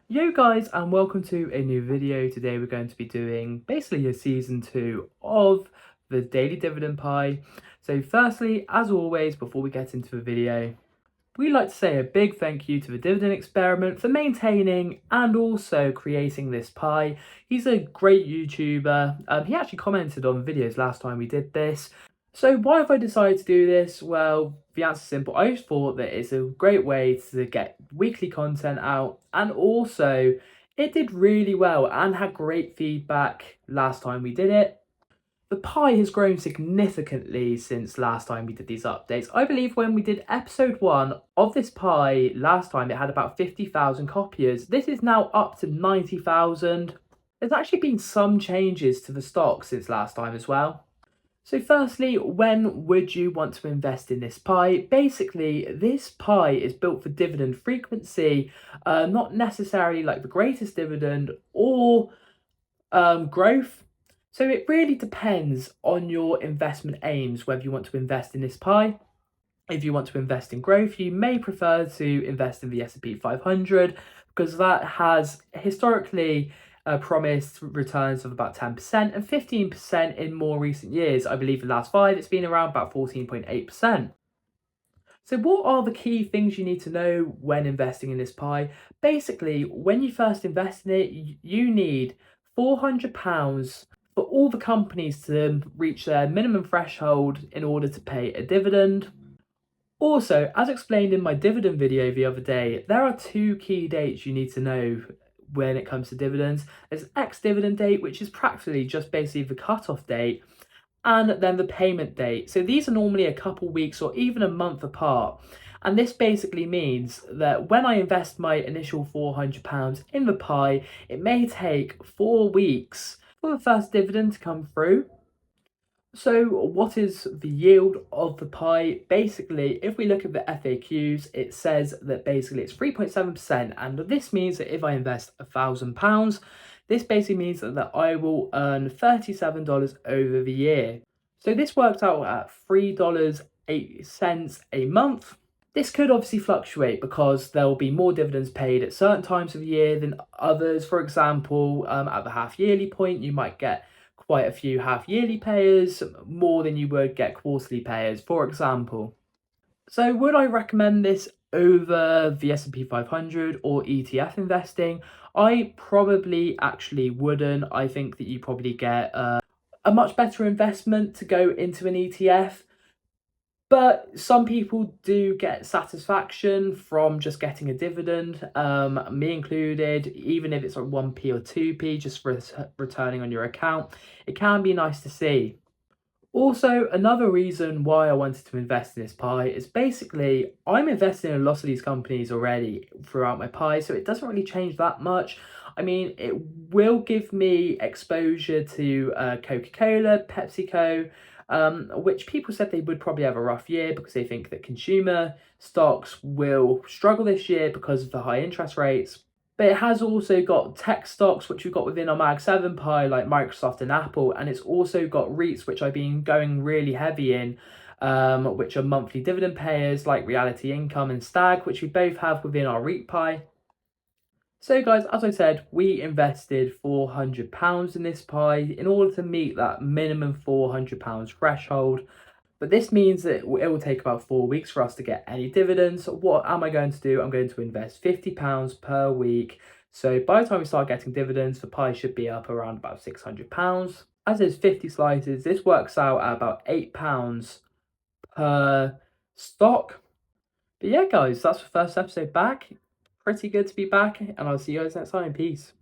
Yo guys, and welcome to a new video. Today we're going to be doing basically a season 2 of the Daily Dividend Pie. So firstly, as always, before we get into the video, we'd like to say a big thank you to the Dividend Experiment for maintaining and also creating this pie. He's a great YouTuber. He actually commented on videos last time we did this. So why have I decided to do this? Well, the answer's simple. I just thought that it's a great way to get weekly content out, and also it did really well and had great feedback last time we did it. The pie has grown significantly since last time we did these updates. I believe when we did episode 1 of this pie last time, it had about 50,000 copiers. This is now up to 90,000. There's actually been some changes to the stock since last time as well. So firstly, when would you want to invest in this pie? Basically, this pie is built for dividend frequency, not necessarily like the greatest dividend or growth. So it really depends on your investment aims, whether you want to invest in this pie. If you want to invest in growth, you may prefer to invest in the S&P 500 because that has historically promised returns of about 10% and 15% in more recent years. I believe the last 5, it's been around about 14.8%. So what are the key things you need to know when investing in this pie? Basically, when you first invest in it, you need £400 for all the companies to reach their minimum threshold in order to pay a dividend. Also, as explained in my dividend video the other day, there are 2 key dates you need to know when it comes to dividends. There's ex-dividend date, which is practically just basically the cut-off date, and then the payment date. So these are normally a couple weeks or even a month apart. And this basically means that when I invest my initial £400 in the pie, it may take 4 weeks for the first dividend to come through. So what is the yield of the pie? Basically, if we look at the FAQs, it says that basically it's 3.7%, and this means that if I invest £1,000, this basically means that I will earn $37 over the year. So this works out at $3.08 a month. This could obviously fluctuate because there will be more dividends paid at certain times of the year than others. For example, at the half yearly point, you might get quite a few half yearly payers, more than you would get quarterly payers, for example. So would I recommend this over the S&P 500 or ETF investing? I probably actually wouldn't. I think that you probably get a much better investment to go into an ETF. But some people do get satisfaction from just getting a dividend, me included, even if it's like 1p or 2p, just for returning on your account. It can be nice to see. Also, another reason why I wanted to invest in this pie is basically I'm investing in a lot of these companies already throughout my pie, so it doesn't really change that much. I mean, it will give me exposure to Coca-Cola, PepsiCo, which people said they would probably have a rough year because they think that consumer stocks will struggle this year because of the high interest rates. But it has also got tech stocks, which we've got within our Mag 7 pie, like Microsoft and Apple. And it's also got REITs, which I've been going really heavy in, which are monthly dividend payers, like Reality Income and Stag, which we both have within our REIT pie. So guys, as I said, we invested £400 in this pie in order to meet that minimum £400 threshold. But this means that it will take about 4 weeks for us to get any dividends. What am I going to do? I'm going to invest £50 per week. So by the time we start getting dividends, the pie should be up around about £600. As there's 50 slices, this works out at about £8 per stock. But yeah, guys, that's the first episode back. Pretty good to be back, and I'll see you guys next time. Peace.